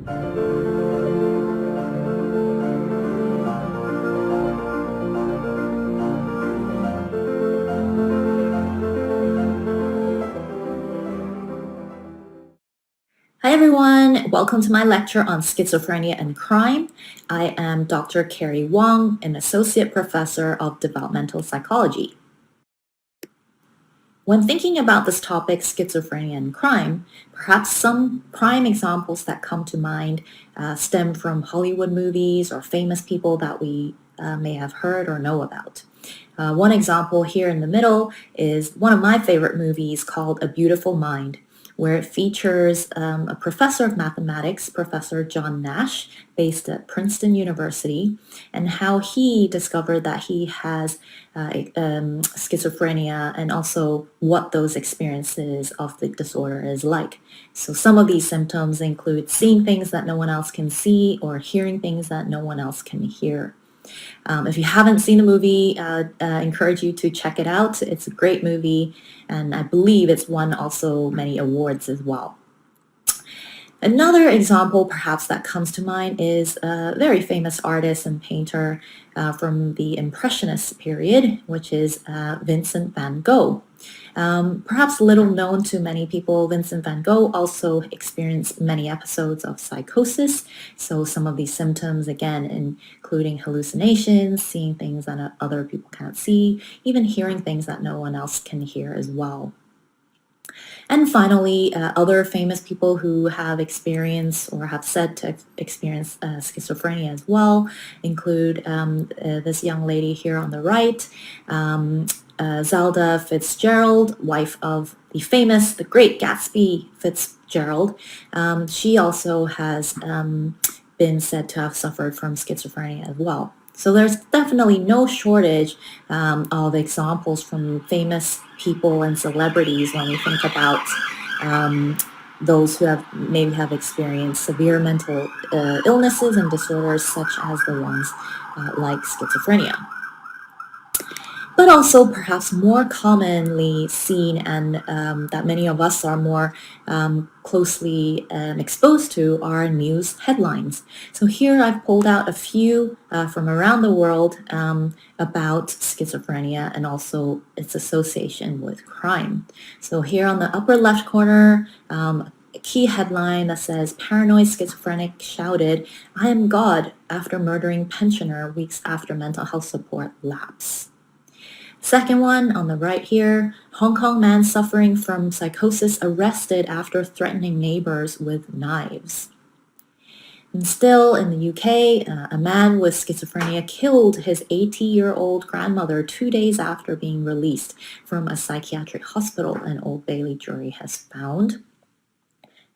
Hi everyone, welcome to my lecture on schizophrenia and crime. I am Dr. Carrie Wong, an associate professor of developmental psychology. When thinking about this topic, schizophrenia and crime, perhaps some prime examples that come to mind stem from Hollywood movies or famous people that we may have heard or know about. One example here in the middle is one of my favorite movies called A Beautiful Mind, where it features a professor of mathematics, Professor John Nash, based at Princeton University, and how he discovered that he has schizophrenia and also what those experiences of the disorder is like. So some of these symptoms include seeing things that no one else can see or hearing things that no one else can hear. If you haven't seen the movie, I encourage you to check it out. It's a great movie, and I believe it's won also many awards as well. Another example perhaps that comes to mind is a very famous artist and painter from the Impressionist period, which is Vincent van Gogh. Perhaps little known to many people, Vincent van Gogh also experienced many episodes of psychosis. So some of these symptoms, again, including hallucinations, seeing things that other people can't see, even hearing things that no one else can hear as well. And finally, other famous people who have experienced or have said to experience schizophrenia as well include this young lady here on the right, Zelda Fitzgerald, wife of the great Gatsby Fitzgerald. She also has been said to have suffered from schizophrenia as well. So there's definitely no shortage of examples from famous people and celebrities when we think about those who maybe have experienced severe mental illnesses and disorders such as the ones like schizophrenia. But also perhaps more commonly seen and that many of us are more closely exposed to are news headlines. So here I've pulled out a few from around the world about schizophrenia and also its association with crime. So here on the upper left corner, a key headline that says, "Paranoid schizophrenic shouted, 'I am God,' after murdering pensioner weeks after mental health support lapse." Second one on the right here, Hong Kong man suffering from psychosis arrested after threatening neighbors with knives. And still in the UK, a man with schizophrenia killed his 80-year-old grandmother 2 days after being released from a psychiatric hospital, an Old Bailey jury has found.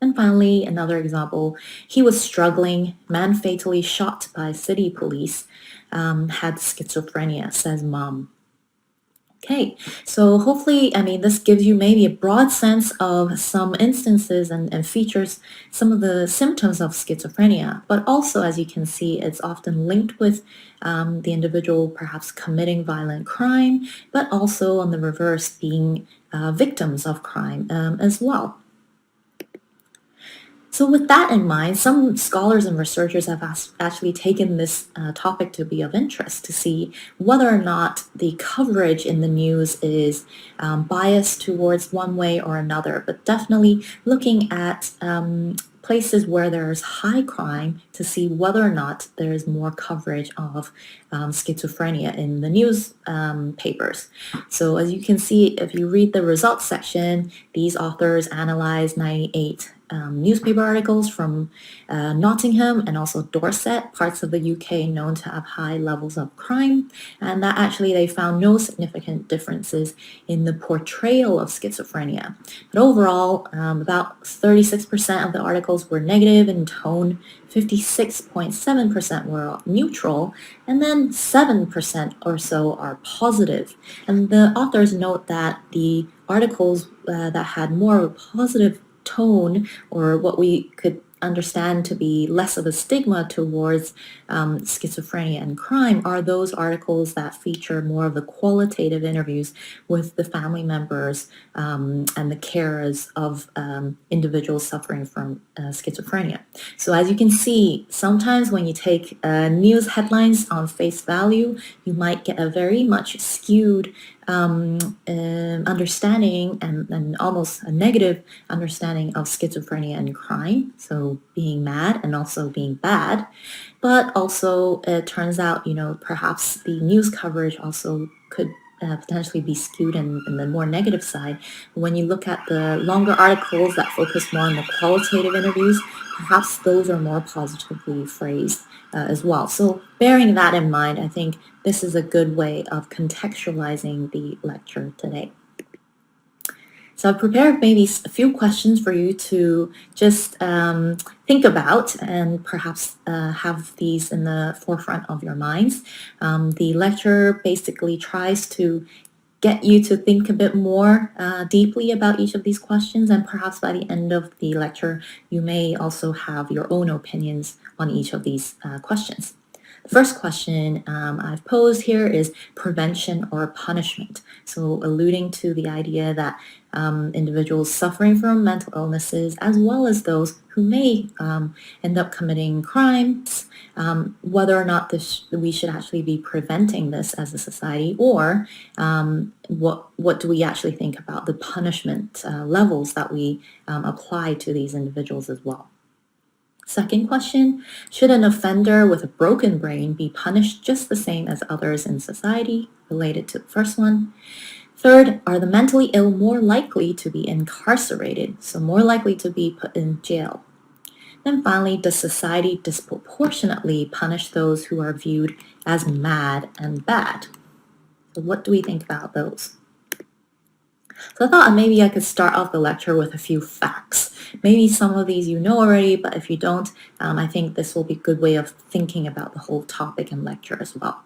And finally, another example, he was struggling, man fatally shot by city police, had schizophrenia, says mom. Okay, so hopefully, this gives you maybe a broad sense of some instances and features some of the symptoms of schizophrenia, but also, as you can see, it's often linked with the individual perhaps committing violent crime, but also on the reverse being victims of crime as well. So with that in mind, some scholars and researchers have actually taken this topic to be of interest to see whether or not the coverage in the news is biased towards one way or another, but definitely looking at places where there's high crime to see whether or not there is more coverage of schizophrenia in the news papers. So as you can see, if you read the results section, these authors analyzed 98 newspaper articles from Nottingham and also Dorset, parts of the UK known to have high levels of crime, and that actually they found no significant differences in the portrayal of schizophrenia. But overall, about 36% of the articles were negative in tone, 56.7% were neutral, and then 7% or so are positive. And the authors note that the articles that had more positive tone, or what we could understand to be less of a stigma towards schizophrenia and crime are those articles that feature more of the qualitative interviews with the family members and the carers of individuals suffering from schizophrenia. So as you can see, sometimes when you take news headlines on face value, you might get a very much skewed understanding and almost a negative understanding of schizophrenia and crime, so being mad and also being bad. But also it turns out, perhaps the news coverage also could potentially be skewed in the more negative side. When you look at the longer articles that focus more on the qualitative interviews, perhaps those are more positively phrased as well. So bearing that in mind, I think this is a good way of contextualizing the lecture today. So I've prepared maybe a few questions for you to just think about and perhaps have these in the forefront of your minds. The lecture basically tries to get you to think a bit more deeply about each of these questions, and perhaps by the end of the lecture, you may also have your own opinions on each of these questions. The first question I've posed here is prevention or punishment. So alluding to the idea that individuals suffering from mental illnesses, as well as those who may end up committing crimes, whether or not we should actually be preventing this as a society, or what do we actually think about the punishment levels that we apply to these individuals as well. Second question, should an offender with a broken brain be punished just the same as others in society, related to the first one? Third, are the mentally ill more likely to be incarcerated, so more likely to be put in jail? Then finally, does society disproportionately punish those who are viewed as mad and bad? So what do we think about those? So I thought maybe I could start off the lecture with a few facts. Maybe some of these you know already, but if you don't, I think this will be a good way of thinking about the whole topic and lecture as well.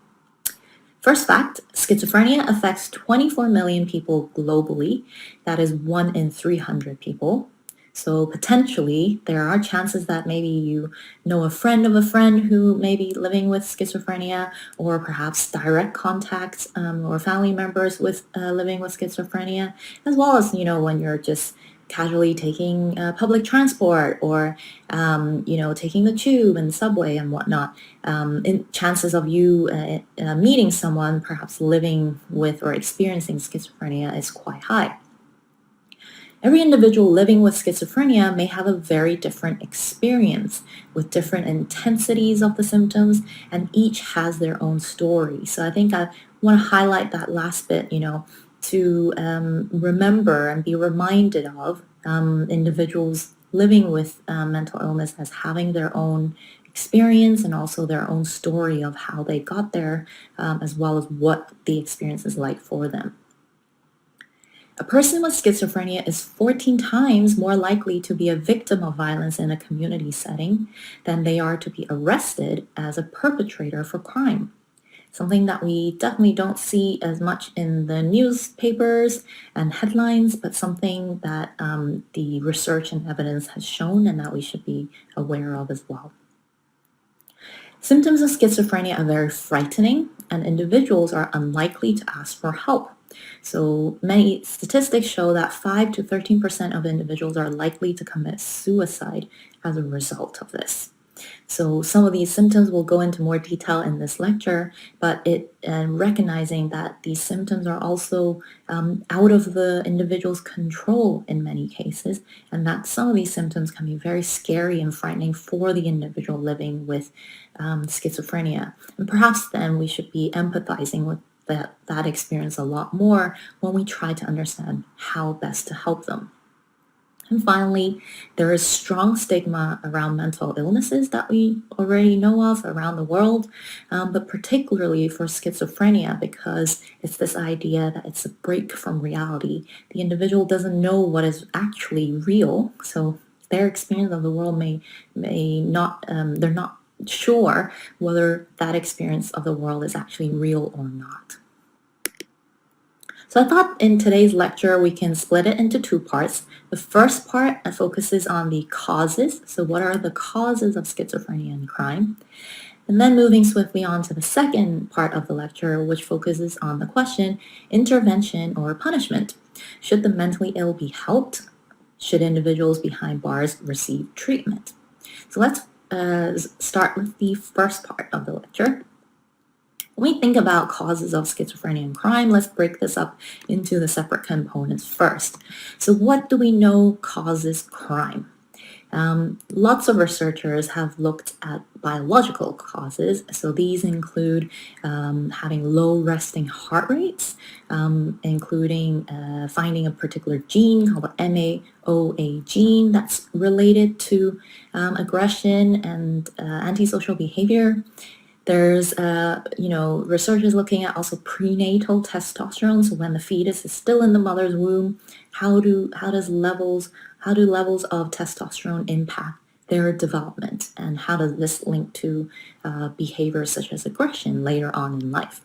First fact, schizophrenia affects 24 million people globally. That is 1 in 300 people. So potentially, there are chances that maybe you know a friend of a friend who may be living with schizophrenia, or perhaps direct contacts or family members with living with schizophrenia, as well as, when you're just casually taking public transport or, taking the tube and subway and whatnot. Chances of you meeting someone perhaps living with or experiencing schizophrenia is quite high. Every individual living with schizophrenia may have a very different experience with different intensities of the symptoms, and each has their own story. So I think I want to highlight that last bit, to remember and be reminded of individuals living with mental illness as having their own experience and also their own story of how they got there, as well as what the experience is like for them. A person with schizophrenia is 14 times more likely to be a victim of violence in a community setting than they are to be arrested as a perpetrator for crime. Something that we definitely don't see as much in the newspapers and headlines, but something that the research and evidence has shown and that we should be aware of as well. Symptoms of schizophrenia are very frightening, and individuals are unlikely to ask for help. So many statistics show that 5 to 13% of individuals are likely to commit suicide as a result of this. So some of these symptoms will go into more detail in this lecture, but recognizing that these symptoms are also out of the individual's control in many cases, and that some of these symptoms can be very scary and frightening for the individual living with schizophrenia. And perhaps then we should be empathizing with that experience a lot more when we try to understand how best to help them. And finally, there is strong stigma around mental illnesses that we already know of around the world, but particularly for schizophrenia, because it's this idea that it's a break from reality. The individual doesn't know what is actually real, so their experience of the world may not, they're not sure whether that experience of the world is actually real or not. So I thought in today's lecture we can split it into two parts. The first part focuses on the causes. So what are the causes of schizophrenia and crime? And then moving swiftly on to the second part of the lecture, which focuses on the question, intervention or punishment. Should the mentally ill be helped? Should individuals behind bars receive treatment? So let's start with the first part of the lecture. When we think about causes of schizophrenia and crime, let's break this up into the separate components first. So what do we know causes crime? Lots of researchers have looked at biological causes. So these include having low resting heart rates, including finding a particular gene called the MAOA gene that's related to aggression and antisocial behavior. There's, researchers looking at also prenatal testosterone. So when the fetus is still in the mother's womb, how do levels of testosterone impact their development, and how does this link to behaviors such as aggression later on in life?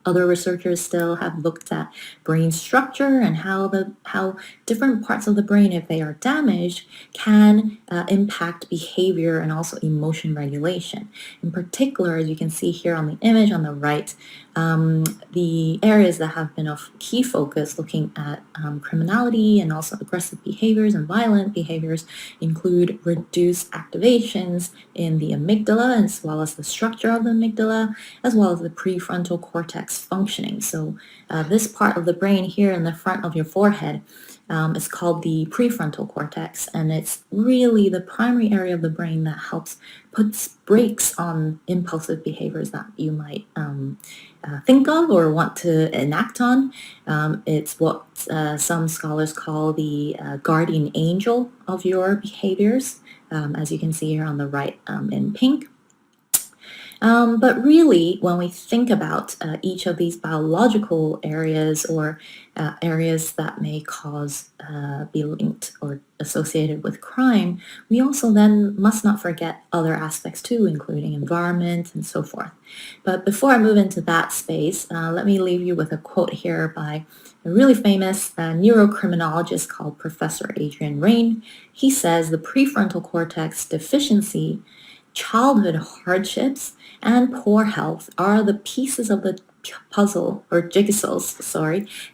Other researchers still have looked at brain structure and how different parts of the brain, if they are damaged, can impact behavior and also emotion regulation. In particular, as you can see here on the image on the right, the areas that have been of key focus looking at criminality and also aggressive behaviors and violent behaviors include reduced activations in the amygdala, as well as the structure of the amygdala, as well as the prefrontal cortex functioning. So this part of the brain here in the front of your forehead is called the prefrontal cortex, and it's really the primary area of the brain that helps puts brakes on impulsive behaviors that you might think of or want to enact on. It's what some scholars call the guardian angel of your behaviors, as you can see here on the right in pink. But really, when we think about each of these biological areas or areas that may be linked or associated with crime, we also then must not forget other aspects too, including environment and so forth. But before I move into that space, let me leave you with a quote here by a really famous neurocriminologist called Professor Adrian Raine. He says the prefrontal cortex deficiency, childhood hardships, and poor health are the pieces of the puzzle, or jigsaws,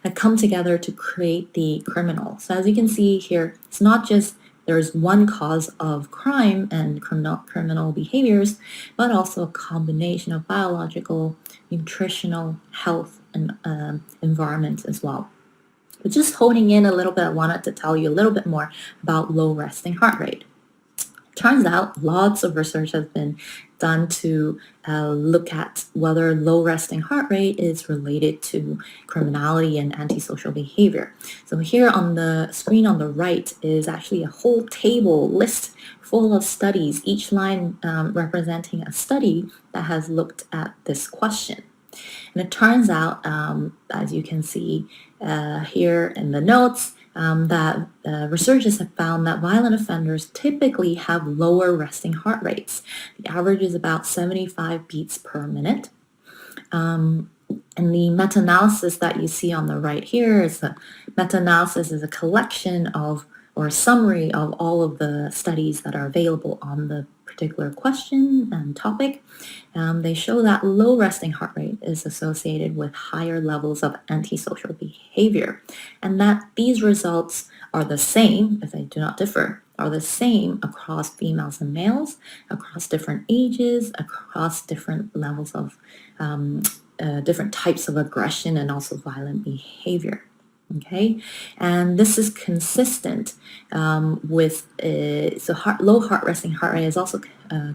that come together to create the criminal. So as you can see here, it's not just there's one cause of crime and criminal behaviors, but also a combination of biological, nutritional, health, and environment as well. But just honing in a little bit, I wanted to tell you a little bit more about low resting heart rate. Turns out lots of research has been done to look at whether low resting heart rate is related to criminality and antisocial behavior. So here on the screen on the right is actually a whole table list full of studies, each line representing a study that has looked at this question. And it turns out, as you can see here in the notes, that researchers have found that violent offenders typically have lower resting heart rates. The average is about 75 beats per minute. And the meta-analysis that you see on the right here is a meta-analysis is a collection of or a summary of all of the studies that are available on the particular question and topic. They show that low resting heart rate is associated with higher levels of antisocial behavior, and that these results are the same, if they do not differ, are the same across females and males, across different ages, across different levels of different types of aggression and also violent behavior. Okay, and this is consistent with, low resting heart rate is also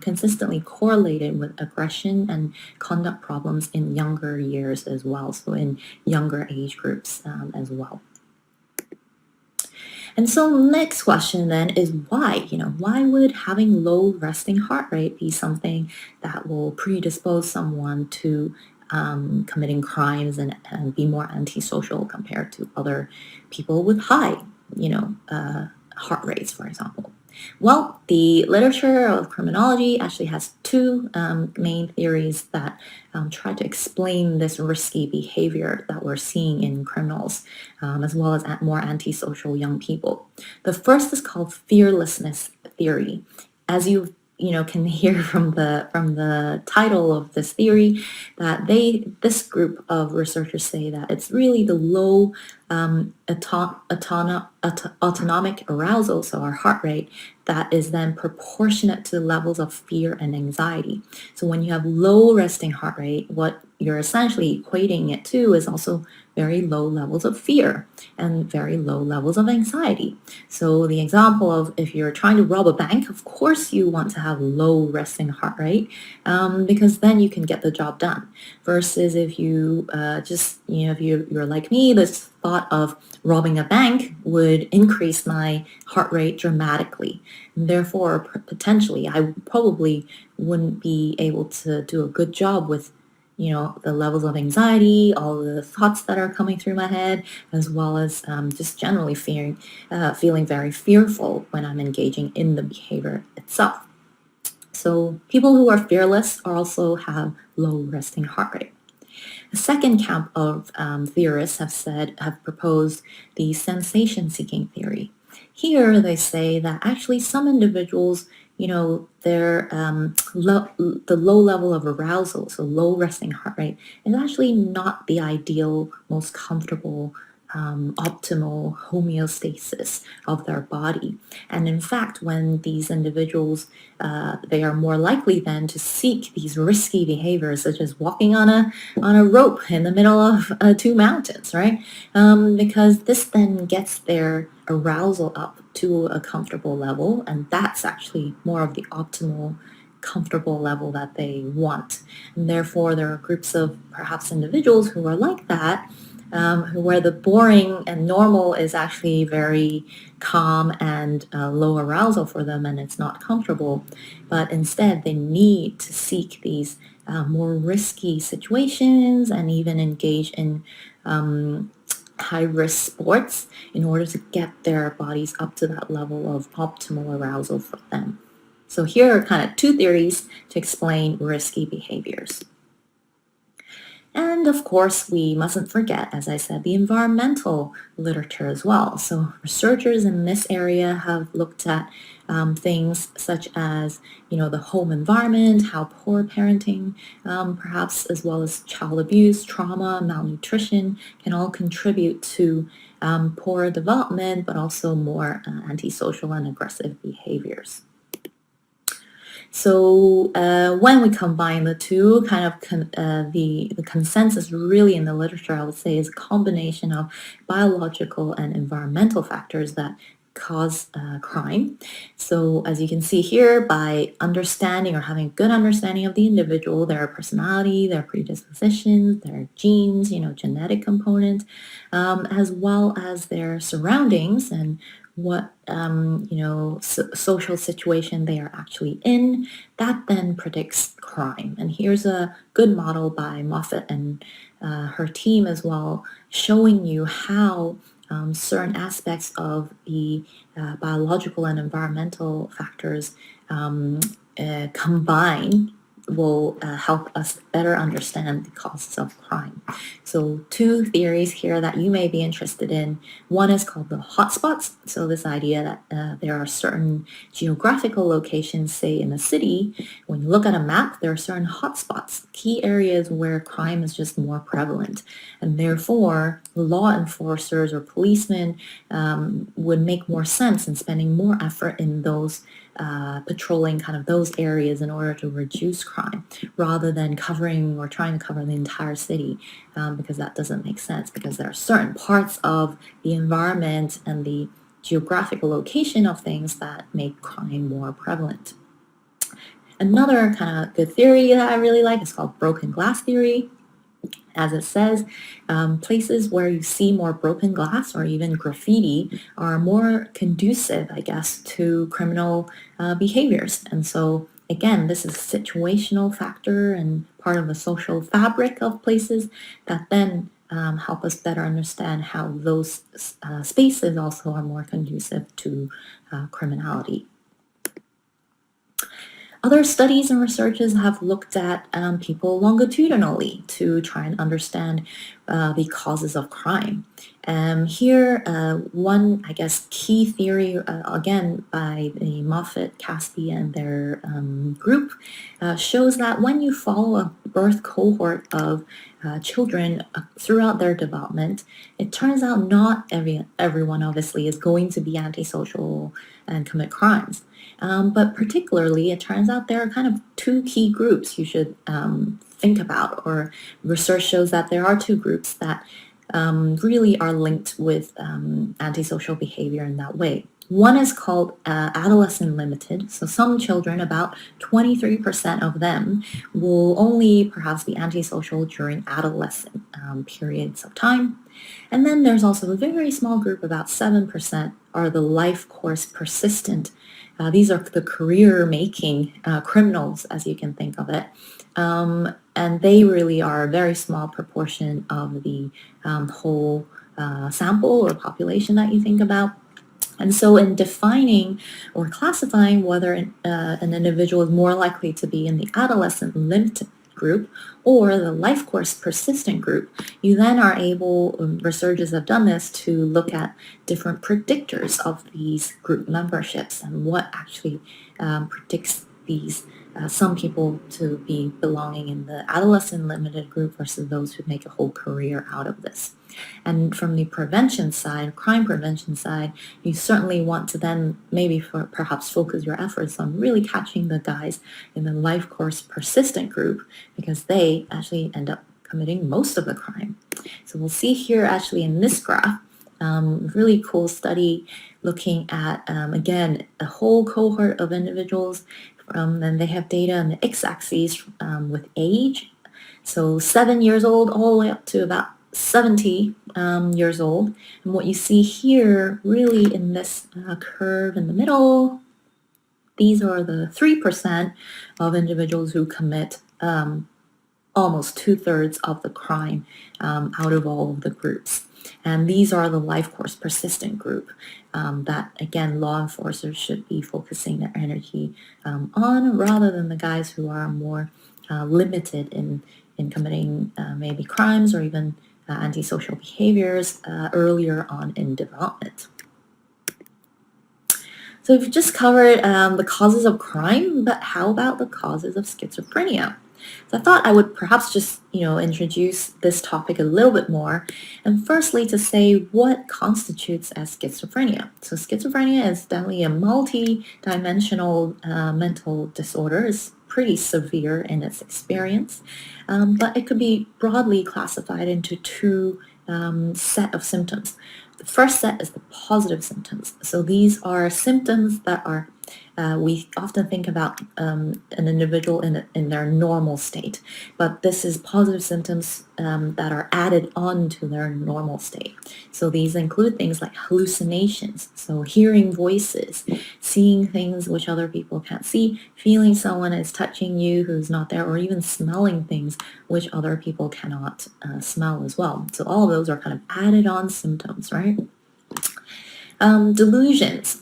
consistently correlated with aggression and conduct problems in younger years as well, so in younger age groups as well. And so next question then is why? Why would having low resting heart rate be something that will predispose someone to committing crimes and be more antisocial compared to other people with high, heart rates, for example? Well, the literature of criminology actually has two main theories that try to explain this risky behavior that we're seeing in criminals, as well as more antisocial young people. The first is called fearlessness theory. As you can hear from the title of this theory, that this group of researchers say that it's really the low autonomic arousal, so our heart rate, that is then proportionate to the levels of fear and anxiety. So when you have low resting heart rate, what you're essentially equating it to is also very low levels of fear and very low levels of anxiety. So the example of if you're trying to rob a bank, of course you want to have low resting heart rate because then you can get the job done. Versus if you if you're like me, this thought of robbing a bank would increase my heart rate dramatically. And therefore, potentially, I probably wouldn't be able to do a good job with the levels of anxiety, all the thoughts that are coming through my head, as well as just generally feeling very fearful when I'm engaging in the behavior itself. So people who are fearless also have low resting heart rate. The second camp of theorists have proposed the sensation-seeking theory. Here they say that actually some individuals, their the low level of arousal, so low resting heart rate, is actually not the ideal, most comfortable, optimal homeostasis of their body. And in fact, when these individuals, they are more likely then to seek these risky behaviors, such as walking on a rope in the middle of two mountains, right? Because this then gets their arousal up to a comfortable level, and that's actually more of the optimal comfortable level that they want. And therefore, there are groups of perhaps individuals who are like that, where the boring and normal is actually very calm and low arousal for them, and it's not comfortable. But instead, they need to seek these more risky situations and even engage in high-risk sports in order to get their bodies up to that level of optimal arousal for them. So here are kind of two theories to explain risky behaviors. And of course, we mustn't forget, as I said, the environmental literature as well. So researchers in this area have looked at things such as, the home environment, how poor parenting, perhaps as well as child abuse, trauma, malnutrition can all contribute to poor development, but also more antisocial and aggressive behaviors. So when we combine the two, kind of the consensus really in the literature, I would say, is a combination of biological and environmental factors that cause crime. So as you can see here, by understanding or having a good understanding of the individual, their personality, their predispositions, their genes, genetic component, as well as their surroundings and what social situation they are actually in, that then predicts crime. And here's a good model by Moffat and her team as well, showing you how certain aspects of the biological and environmental factors combine will help us better understand the causes of crime. So two theories here that you may be interested in. One is called the hotspots. So this idea that there are certain geographical locations, say in a city, when you look at a map, there are certain hotspots, key areas where crime is just more prevalent. And therefore, law enforcers or policemen would make more sense in spending more effort in those patrolling kind of those areas in order to reduce crime rather than covering or trying to cover the entire city because that doesn't make sense because there are certain parts of the environment and the geographical location of things that make crime more prevalent. Another kind of good theory that I really like is called broken glass theory. As it says, places where you see more broken glass or even graffiti are more conducive, I guess, to criminal behaviors. And so, again, this is a situational factor and part of the social fabric of places that then help us better understand how those spaces also are more conducive to criminality. Other studies and researches have looked at people longitudinally to try and understand the causes of crime. Here, one, I guess, key theory, again, by the Moffat, Caspi, and their group, shows that when you follow a birth cohort of children throughout their development, it turns out not everyone, obviously, is going to be antisocial and commit crimes. But particularly, it turns out there are kind of two key groups you should think about, or research shows that there are two groups that really are linked with antisocial behavior in that way. One is called adolescent limited. So some children, about 23% of them, will only perhaps be antisocial during adolescent periods of time. And then there's also a very small group, about 7%, are the life course persistent. These are the career-making criminals, as you can think of it. And they really are a very small proportion of the whole sample or population that you think about. And so in defining or classifying whether an individual is more likely to be in the adolescent limited group or the life course persistent group, you then are able, researchers have done this, to look at different predictors of these group memberships and what actually predicts these some people to be belonging in the adolescent limited group versus those who make a whole career out of this. And from the prevention side, crime prevention side, you certainly want to then maybe perhaps focus your efforts on really catching the guys in the life course persistent group, because they actually end up committing most of the crime. So we'll see here actually in this graph, really cool study looking at, again, a whole cohort of individuals. And they have data on the x-axis with age. So 7 years old all the way up to about 70 years old. And what you see here really in this curve in the middle, these are the 3% of individuals who commit almost 2/3 of the crime out of all of the groups. And these are the life course persistent group that, again, law enforcers should be focusing their energy on, rather than the guys who are more limited in committing maybe crimes or even antisocial behaviors earlier on in development. So we've just covered the causes of crime, but how about the causes of schizophrenia? So I thought I would perhaps just, introduce this topic a little bit more, and firstly to say what constitutes as schizophrenia. So schizophrenia is definitely a multi-dimensional mental disorder. It's pretty severe in its experience, but it could be broadly classified into two set of symptoms. The first set is the positive symptoms. So these are symptoms that are we often think about an individual in their normal state, but this is positive symptoms that are added on to their normal state. So these include things like hallucinations, so hearing voices, seeing things which other people can't see, feeling someone is touching you who's not there, or even smelling things which other people cannot smell as well. So all of those are kind of added on symptoms, right? Delusions.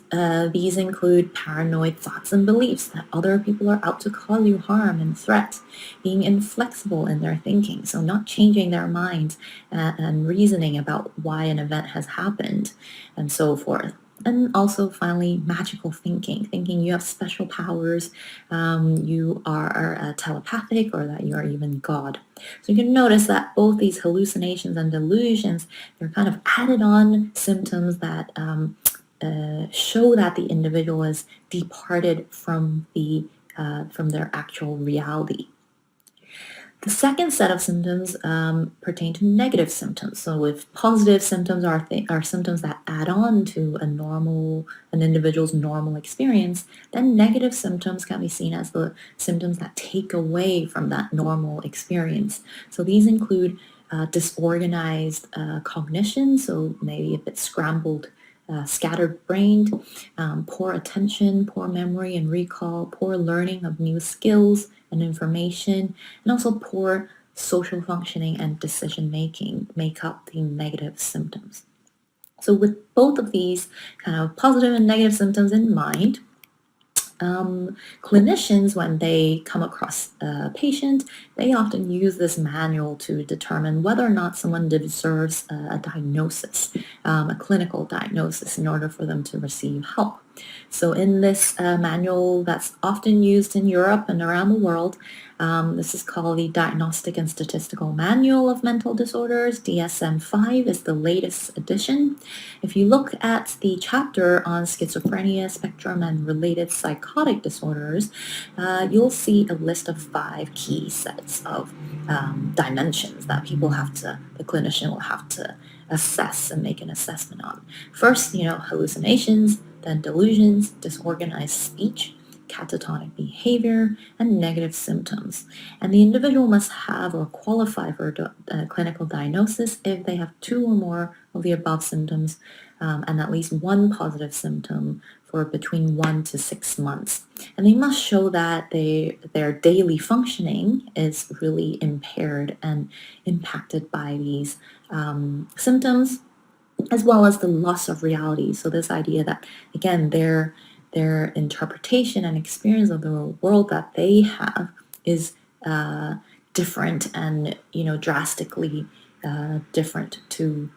These include paranoid thoughts and beliefs that other people are out to cause you harm and threat, being inflexible in their thinking, so not changing their minds and reasoning about why an event has happened, and so forth. And also, finally, magical thinking you have special powers, you are telepathic, or that you are even God. So you can notice that both these hallucinations and delusions, they're kind of added on symptoms that show that the individual is departed from their actual reality. The second set of symptoms pertain to negative symptoms. So if positive symptoms are symptoms that add on to an individual's normal experience, then negative symptoms can be seen as the symptoms that take away from that normal experience. So these include disorganized cognition, so maybe a bit scrambled, scattered brained, poor attention, poor memory and recall, poor learning of new skills and information, and also poor social functioning and decision making make up the negative symptoms. So with both of these kind of positive and negative symptoms in mind, Clinicians, when they come across a patient, they often use this manual to determine whether or not someone deserves a diagnosis, a clinical diagnosis, in order for them to receive help. So in this manual that's often used in Europe and around the world, this is called the Diagnostic and Statistical Manual of Mental Disorders. DSM-5 is the latest edition. If you look at the chapter on schizophrenia spectrum and related psychotic disorders, you'll see a list of 5 key sets of dimensions that the clinician will have to assess and make an assessment on. First, hallucinations, then delusions, disorganized speech, catatonic behavior, and negative symptoms. And the individual must have or qualify for a clinical diagnosis if they have 2 or more of the above symptoms and at least 1 positive symptom for between 1 to 6 months. And they must show that their daily functioning is really impaired and impacted by these symptoms, as well as the loss of reality. So this idea that, again, their interpretation and experience of the world that they have is different and, drastically different to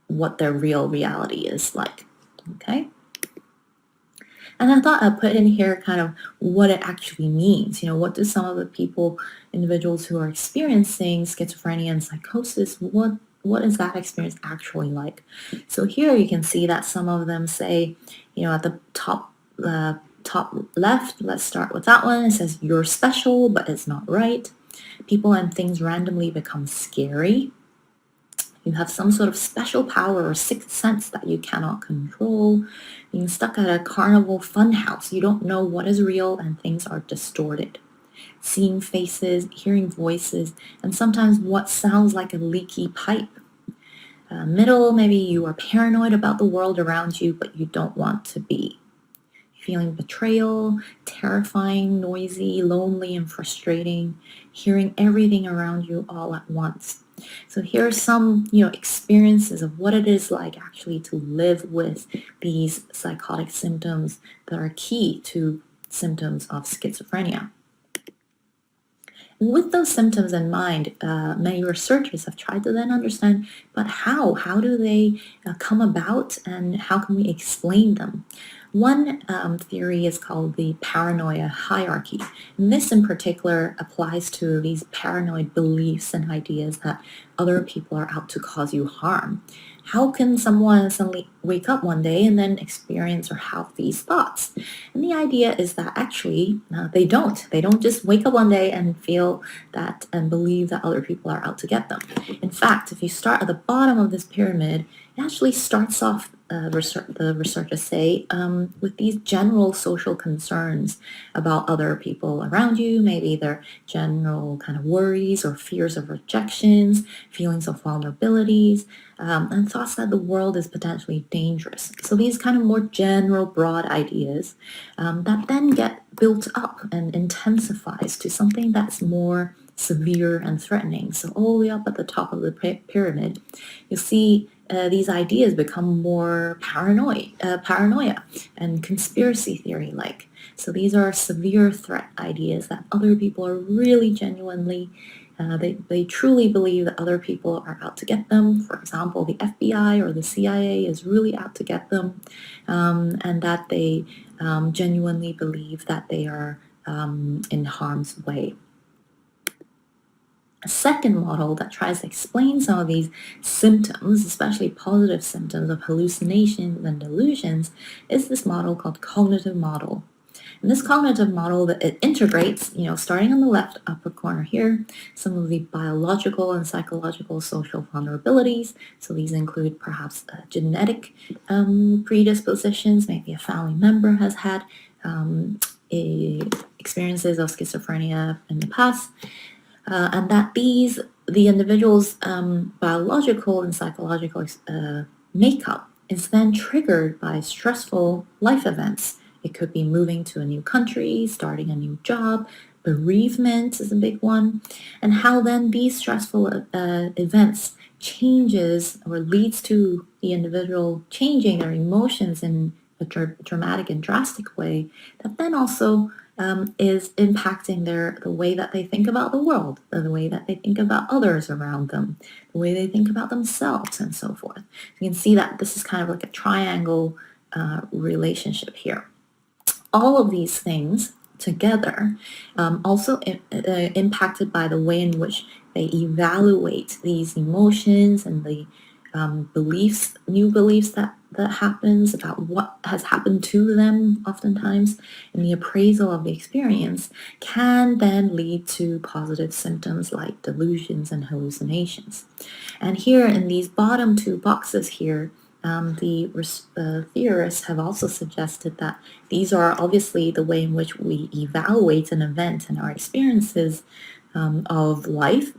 what their real reality is like. Okay? And I thought I'd put in here kind of what it actually means. What do some of the individuals who are experiencing schizophrenia and psychosis, what is that experience actually like? So here you can see that some of them say, at the top left, let's start with that one. It says, you're special, but it's not right. People and things randomly become scary. You have some sort of special power or sixth sense that you cannot control. Being stuck at a carnival fun house, you don't know what is real and things are distorted. Seeing faces, hearing voices, and sometimes what sounds like a leaky pipe. Middle, maybe you are paranoid about the world around you, but you don't want to be. Feeling betrayal, terrifying, noisy, lonely, and frustrating. Hearing everything around you all at once. So here are some, experiences of what it is like actually to live with these psychotic symptoms that are key to symptoms of schizophrenia. And with those symptoms in mind, many researchers have tried to then understand, but how? How do they come about, and how can we explain them? One theory is called the paranoia hierarchy. And this in particular applies to these paranoid beliefs and ideas that other people are out to cause you harm. How can someone suddenly wake up one day and then experience or have these thoughts? And the idea is that actually they don't. They don't just wake up one day and feel that and believe that other people are out to get them. In fact, if you start at the bottom of this pyramid, it actually starts off, the researchers say, with these general social concerns about other people around you, maybe their general kind of worries or fears of rejections, feelings of vulnerabilities, and thoughts that the world is potentially dangerous. So these kind of more general, broad ideas that then get built up and intensifies to something that's more severe and threatening. So all the way up at the top of the pyramid, you'll see these ideas become more paranoia and conspiracy theory-like. So these are severe threat ideas that other people are really genuinely, they truly believe that other people are out to get them. For example, the FBI or the CIA is really out to get them, and that they genuinely believe that they are in harm's way. A second model that tries to explain some of these symptoms, especially positive symptoms of hallucinations and delusions, is this model called cognitive model. And this cognitive model, it integrates, starting on the left upper corner here, some of the biological and psychological social vulnerabilities. So these include perhaps genetic predispositions. Maybe a family member has had experiences of schizophrenia in the past. And that the individual's biological and psychological makeup is then triggered by stressful life events. It could be moving to a new country, starting a new job, bereavement is a big one, and how then these stressful events changes or leads to the individual changing their emotions in a dramatic and drastic way that then also is impacting the way that they think about the world, the way that they think about others around them, the way they think about themselves, and so forth. You can see that this is kind of like a triangle relationship here. All of these things together also impacted by the way in which they evaluate these emotions and the beliefs, new beliefs that happens about what has happened to them oftentimes, and the appraisal of the experience can then lead to positive symptoms like delusions and hallucinations. And here in these bottom two boxes here, the theorists have also suggested that these are obviously the way in which we evaluate an event and our experiences of life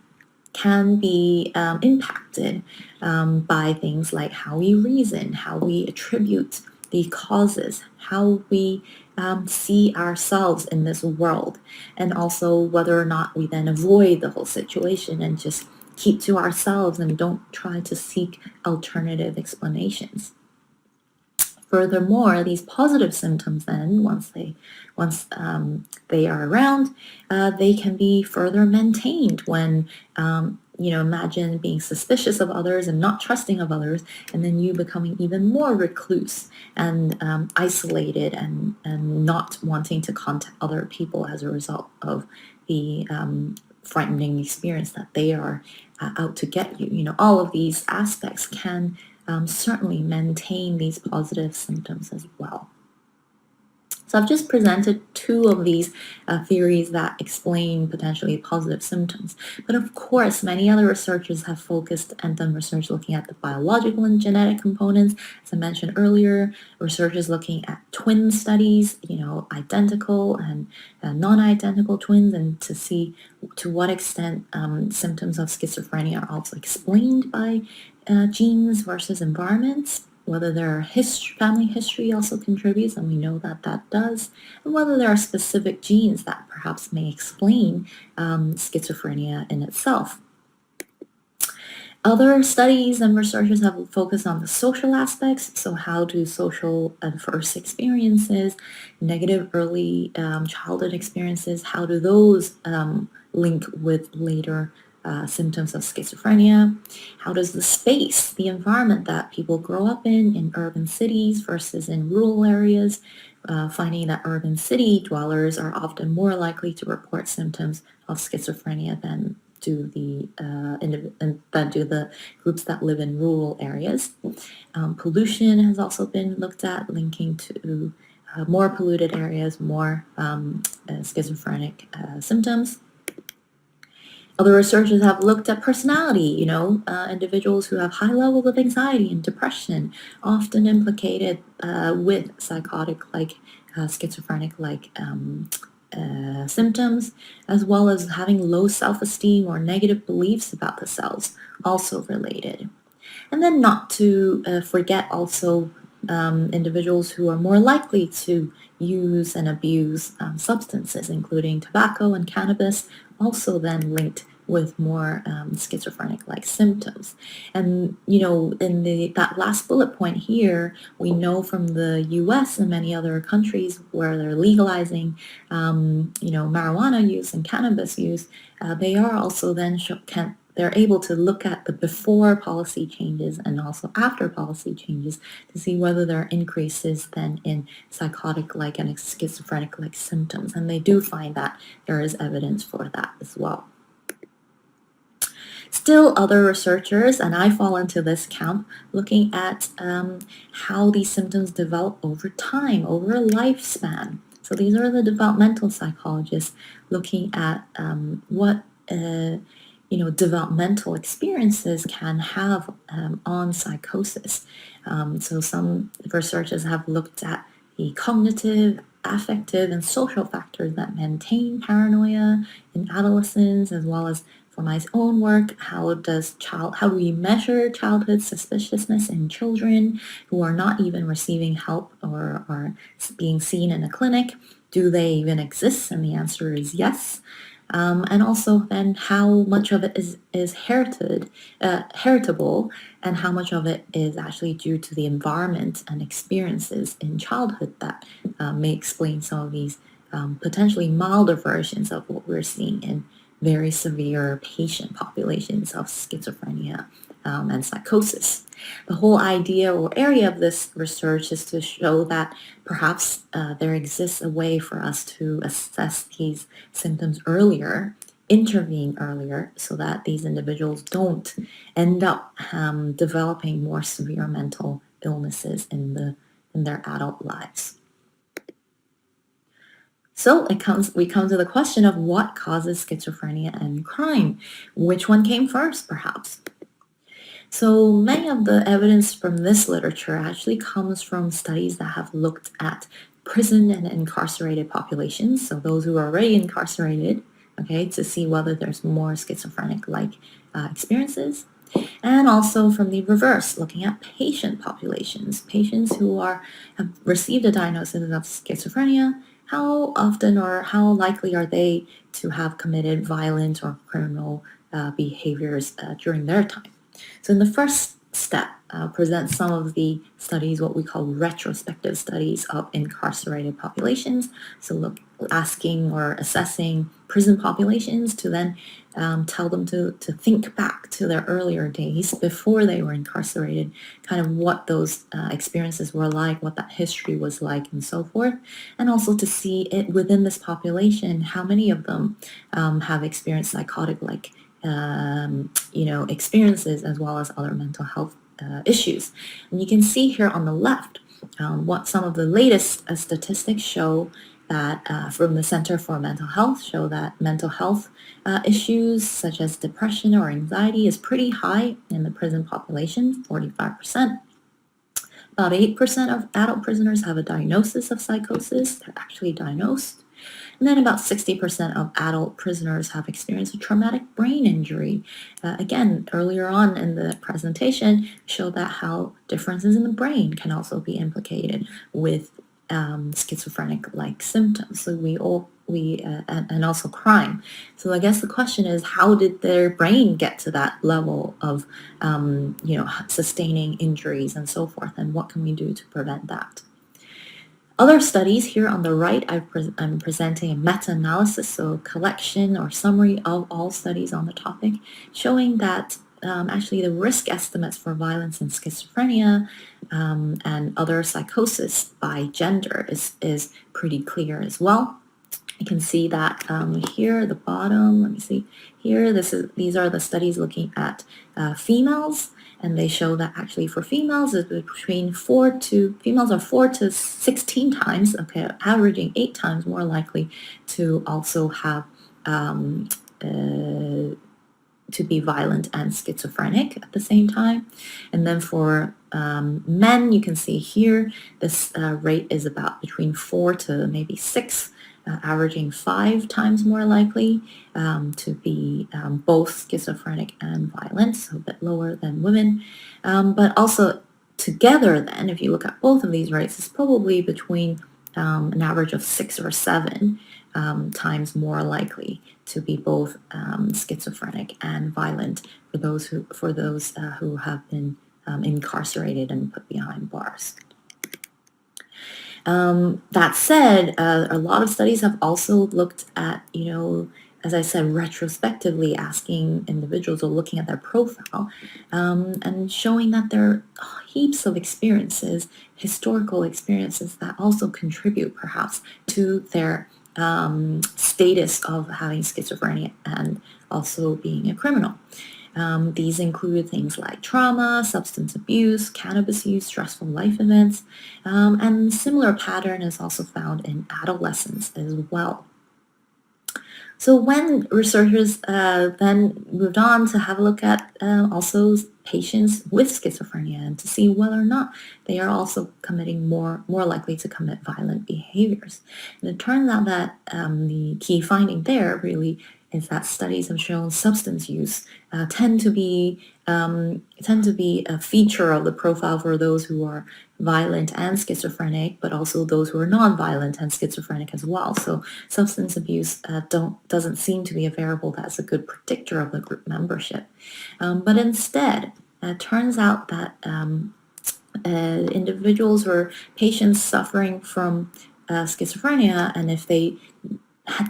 can be impacted by things like how we reason, how we attribute the causes, how we see ourselves in this world, and also whether or not we then avoid the whole situation and just keep to ourselves and don't try to seek alternative explanations. Furthermore, these positive symptoms then, once they are around, they can be further maintained when, imagine being suspicious of others and not trusting of others, and then you becoming even more recluse and isolated and not wanting to contact other people as a result of the frightening experience that they are out to get you. All of these aspects can certainly maintain these positive symptoms as well. So I've just presented two of these theories that explain potentially positive symptoms. But of course, many other researchers have focused and done research looking at the biological and genetic components. As I mentioned earlier, researchers looking at twin studies, identical and non-identical twins, and to see to what extent symptoms of schizophrenia are also explained by genes versus environments, whether their family history also contributes, and we know that that does, and whether there are specific genes that perhaps may explain schizophrenia in itself. Other studies and researchers have focused on the social aspects. So how do social adverse experiences, negative early childhood experiences, how do those link with later symptoms of schizophrenia? How does the space, the environment that people grow up in urban cities versus in rural areas, finding that urban city dwellers are often more likely to report symptoms of schizophrenia than do the groups that live in rural areas. Pollution has also been looked at, linking to more polluted areas, more schizophrenic symptoms. Other researchers have looked at personality, individuals who have high levels of anxiety and depression, often implicated with psychotic-like, schizophrenic-like symptoms, as well as having low self-esteem or negative beliefs about themselves, also related. And then not to forget also individuals who are more likely to use and abuse substances, including tobacco and cannabis, also then linked with more schizophrenic-like symptoms. And, in that last bullet point here, we know from the U.S. and many other countries where they're legalizing, marijuana use and cannabis use, they are also then they're able to look at the before policy changes and also after policy changes to see whether there are increases then in psychotic-like and schizophrenic-like symptoms. And they do find that there is evidence for that as well. Still, other researchers, and I fall into this camp, looking at how these symptoms develop over time, over a lifespan. So these are the developmental psychologists looking at what developmental experiences can have on psychosis. So some researchers have looked at the cognitive, affective, and social factors that maintain paranoia in adolescents, as well as for my own work, how do we measure childhood suspiciousness in children who are not even receiving help or are being seen in a clinic? Do they even exist? And the answer is yes. and also then how much of it is heritable, and how much of it is actually due to the environment and experiences in childhood that may explain some of these potentially milder versions of what we're seeing in very severe patient populations of schizophrenia and psychosis. The whole idea or area of this research is to show that perhaps there exists a way for us to assess these symptoms earlier, intervene earlier, so that these individuals don't end up developing more severe mental illnesses in their adult lives. So we come to the question of what causes schizophrenia and crime. Which one came first, perhaps? So many of the evidence from this literature actually comes from studies that have looked at prison and incarcerated populations, so those who are already incarcerated, okay, to see whether there's more schizophrenic-like experiences, and also from the reverse, looking at patient populations, patients who have received a diagnosis of schizophrenia. How often or how likely are they to have committed violent or criminal behaviors during their time? So in the first step, present some of the studies, what we call retrospective studies of incarcerated populations. So asking or assessing prison populations to then tell them to think back to their earlier days before they were incarcerated, kind of what those experiences were like, what that history was like, and so forth. And also to see it within this population, how many of them have experienced psychotic-like experiences, as well as other mental health issues. And you can see here on the left what some of the latest statistics show that from the Center for Mental Health show that mental health issues such as depression or anxiety is pretty high in the prison population, 45%. About 8% of adult prisoners have a diagnosis of psychosis. They're actually diagnosed. And then about 60% of adult prisoners have experienced a traumatic brain injury. Again, earlier on in the presentation, showed that how differences in the brain can also be implicated with schizophrenic-like symptoms. So and also crime. So I guess the question is, how did their brain get to that level of, sustaining injuries and so forth, and what can we do to prevent that? Other studies here on the right, I'm presenting a meta-analysis, so a collection or summary of all studies on the topic, showing that actually the risk estimates for violence and schizophrenia and other psychosis by gender is pretty clear as well. You can see that here at the bottom, let me see here, these are the studies looking at females, and they show that actually for females it's between females are 4 to 16 times, okay, averaging 8 times more likely to also have to be violent and schizophrenic at the same time. And then for men, you can see here this rate is about between 4 to maybe 6, averaging 5 times more likely to be both schizophrenic and violent, so a bit lower than women. But also together then, if you look at both of these rates, it's probably between an average of 6 or 7 times more likely to be both schizophrenic and violent for those who have been incarcerated and put behind bars. That said, a lot of studies have also looked at, as I said, retrospectively asking individuals or looking at their profile and showing that there are heaps of experiences, historical experiences that also contribute perhaps to their status of having schizophrenia and also being a criminal. These include things like trauma, substance abuse, cannabis use, stressful life events, and similar pattern is also found in adolescents as well. So when researchers then moved on to have a look at also patients with schizophrenia and to see whether or not they are also committing more likely to commit violent behaviors. And it turns out that the key finding there really is that studies have shown substance use tend to be a feature of the profile for those who violent and schizophrenic, but also those who are non-violent and schizophrenic as well. So substance abuse doesn't seem to be a variable that's a good predictor of the group membership. But instead, it turns out that individuals or patients suffering from schizophrenia, and if they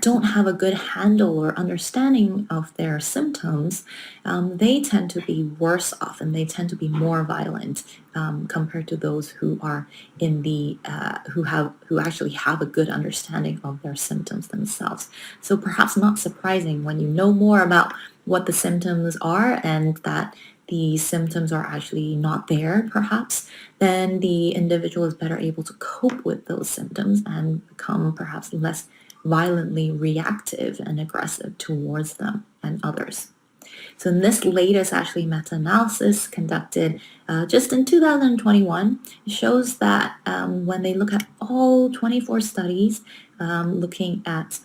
don't have a good handle or understanding of their symptoms, they tend to be worse off and they tend to be more violent compared to those who are in the who actually have a good understanding of their symptoms themselves. So perhaps not surprising when you know more about what the symptoms are and that the symptoms are actually not there, perhaps, then the individual is better able to cope with those symptoms and become perhaps less violently reactive and aggressive towards them and others. So in this latest actually meta-analysis conducted just in 2021, it shows that when they look at all 24 studies looking at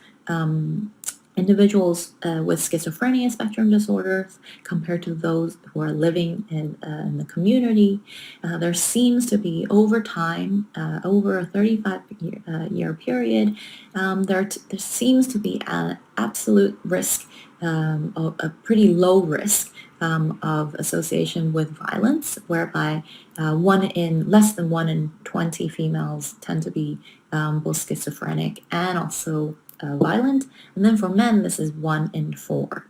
individuals with schizophrenia spectrum disorders compared to those who are living in the community, there seems to be over time, over a 35-year period, there seems to be an absolute risk, a pretty low risk of association with violence, whereby less than 1 in 20 females tend to be both schizophrenic and also violent. And then for men, this is 1 in 4.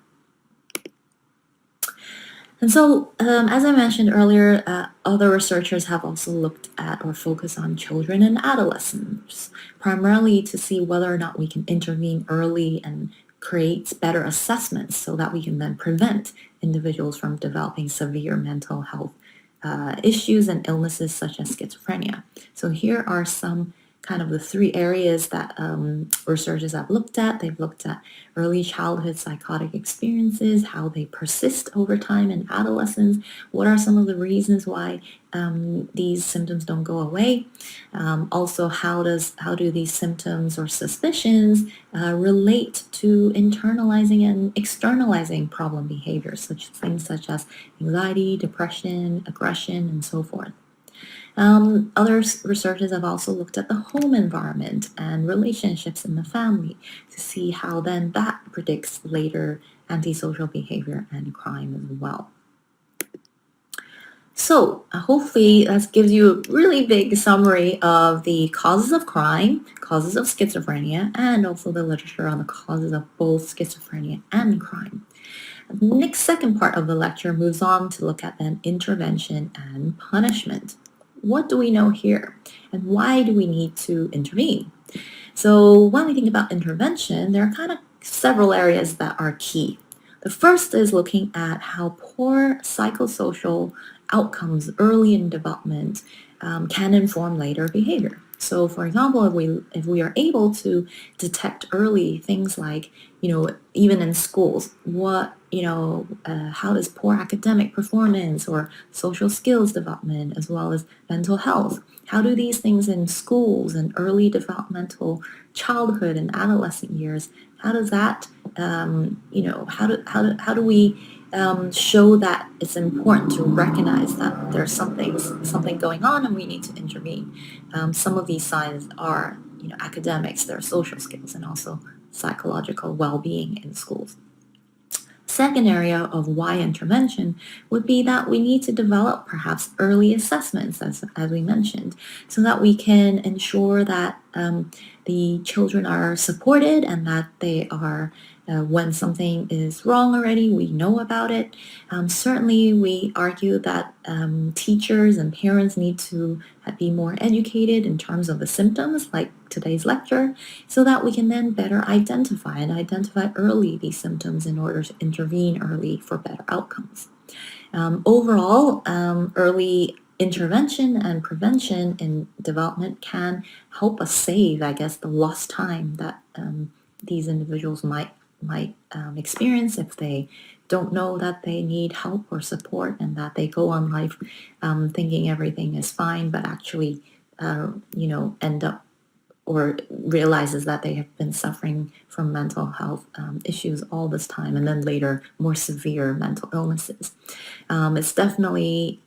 And so, as I mentioned earlier, other researchers have also looked at or focused on children and adolescents, primarily to see whether or not we can intervene early and create better assessments so that we can then prevent individuals from developing severe mental health issues and illnesses such as schizophrenia. So here are some kind of the 3 areas that researchers have looked at. They've looked at early childhood psychotic experiences, how they persist over time in adolescence, what are some of the reasons why these symptoms don't go away. Also, how do these symptoms or suspicions relate to internalizing and externalizing problem behaviors, things such as anxiety, depression, aggression, and so forth. Other researchers have also looked at the home environment and relationships in the family to see how then that predicts later antisocial behavior and crime as well. So hopefully that gives you a really big summary of the causes of crime, causes of schizophrenia, and also the literature on the causes of both schizophrenia and crime. The next second part of the lecture moves on to look at then intervention and punishment. What do we know here, and why do we need to intervene? So when we think about intervention, there are kind of several areas that are key. The first is looking at how poor psychosocial outcomes early in development can inform later behavior. So for example, if we are able to detect early things like, even in schools, how does poor academic performance or social skills development as well as mental health, how do these things in schools and early developmental childhood and adolescent years, how does that, how do we show that it's important to recognize that there's something going on and we need to intervene. Some of these signs are, academics, their social skills, and also psychological well-being in schools. Second area of why intervention would be that we need to develop perhaps early assessments, as we mentioned, so that we can ensure that the children are supported and that they are, when something is wrong already, we know about it. Certainly, we argue that teachers and parents need to be more educated in terms of the symptoms, like today's lecture, so that we can then better identify early these symptoms in order to intervene early for better outcomes. Overall, early intervention and prevention in development can help us save, I guess, the lost time that these individuals might experience if they don't know that they need help or support, and that they go on life thinking everything is fine, but actually, end up or realizes that they have been suffering from mental health issues all this time, and then later more severe mental illnesses. It's definitely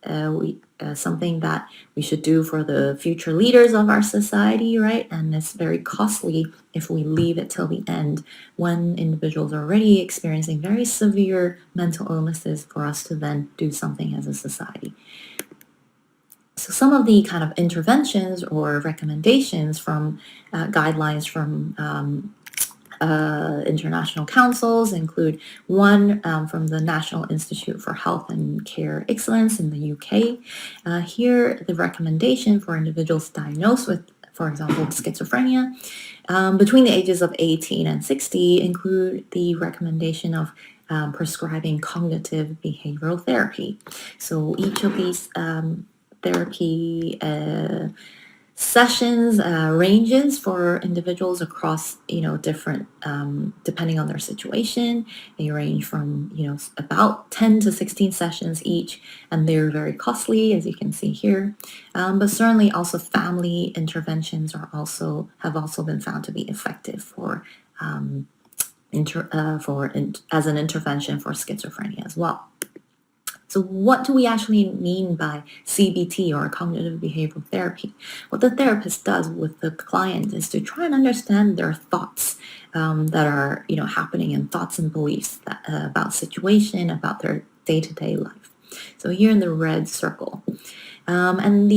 something that we should do for the future leaders of our society, right? And it's very costly if we leave it till the end when individuals are already experiencing very severe mental illnesses for us to then do something as a society. So some of the kind of interventions or recommendations from guidelines from international councils include one from the National Institute for Health and Care Excellence in the UK. Here, the recommendation for individuals diagnosed with, for example, schizophrenia between the ages of 18 and 60 include the recommendation of prescribing cognitive behavioral therapy. So each of these therapy sessions ranges for individuals across different depending on their situation. They range from about 10 to 16 sessions each, and they're very costly, as you can see here, but certainly also family interventions have also been found to be effective for as an intervention for schizophrenia as well. So what do we actually mean by CBT, or cognitive behavioral therapy? What the therapist does with the client is to try and understand their thoughts that are happening, and thoughts and beliefs about situation, about their day-to-day life. So here in the red circle. And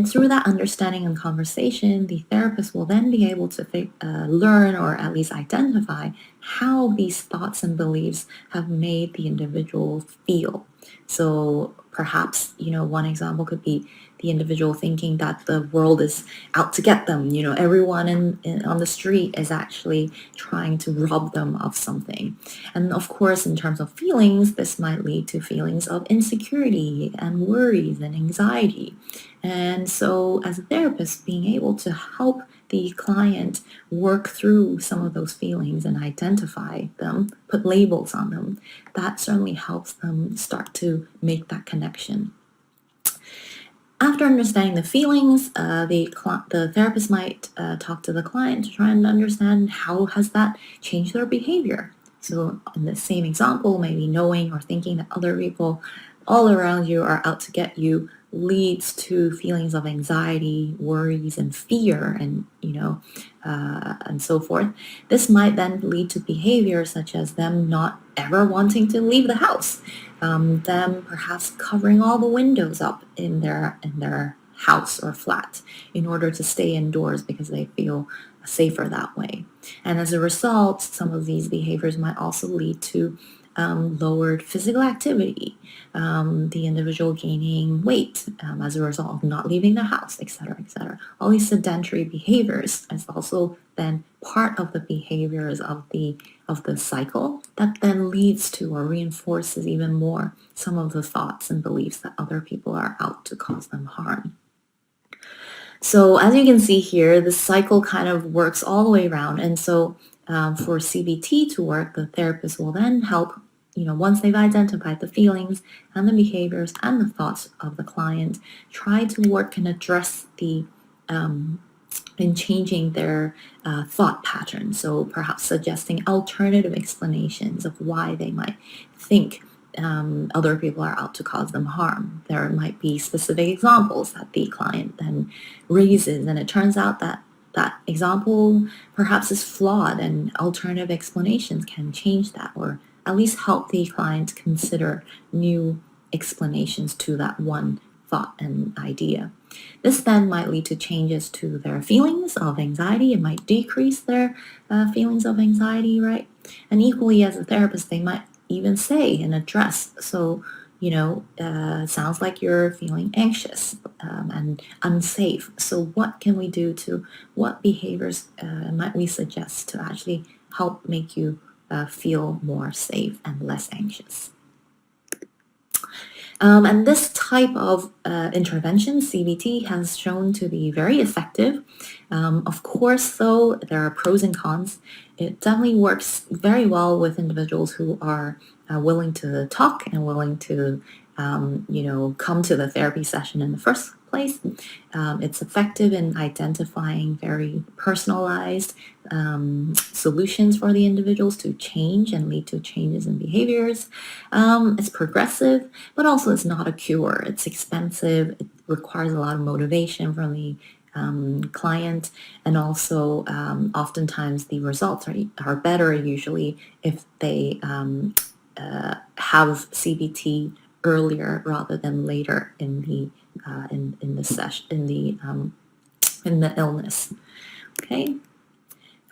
through that understanding and conversation, the therapist will then be able to learn, or at least identify, how these thoughts and beliefs have made the individual feel. So perhaps, one example could be the individual thinking that the world is out to get them. Everyone on the street is actually trying to rob them of something. And of course, in terms of feelings, this might lead to feelings of insecurity and worries and anxiety. And so as a therapist, being able to help the client work through some of those feelings and identify them, put labels on them, that certainly helps them start to make that connection. After understanding the feelings, the therapist might talk to the client to try and understand how has that changed their behavior. So in the same example, maybe knowing or thinking that other people all around you are out to get you leads to feelings of anxiety, worries, and fear, and so forth. This might then lead to behavior such as them not ever wanting to leave the house, them perhaps covering all the windows up in their house or flat in order to stay indoors because they feel safer that way. And as a result, some of these behaviors might also lead to lowered physical activity, the individual gaining weight as a result of not leaving the house, etc., etc. All these sedentary behaviors is also then part of the behaviors of the cycle that then leads to or reinforces even more some of the thoughts and beliefs that other people are out to cause them harm. So as you can see here, the cycle kind of works all the way around. And so for CBT to work, the therapist will then help, once they've identified the feelings and the behaviors and the thoughts of the client, try to work and address in changing their thought pattern. So perhaps suggesting alternative explanations of why they might think other people are out to cause them harm. There might be specific examples that the client then raises, and it turns out that that example perhaps is flawed, and alternative explanations can change that, or at least help the client consider new explanations to that one thought and idea. This then might lead to changes to their feelings of anxiety. It might decrease their feelings of anxiety, right? And equally, as a therapist, they might even say and address, so sounds like you're feeling anxious and unsafe. So what can we do what behaviors might we suggest to actually help make you feel more safe and less anxious? And this type of intervention, CBT, has shown to be very effective. Of course, though, there are pros and cons. It definitely works very well with individuals who are willing to talk and willing to, come to the therapy session in the first place. It's effective in identifying very personalized solutions for the individuals to change and lead to changes in behaviors. It's progressive, but also it's not a cure. It's expensive. It requires a lot of motivation from the client, and also oftentimes the results are better usually if they have CBT earlier rather than later in the session in the illness. Okay.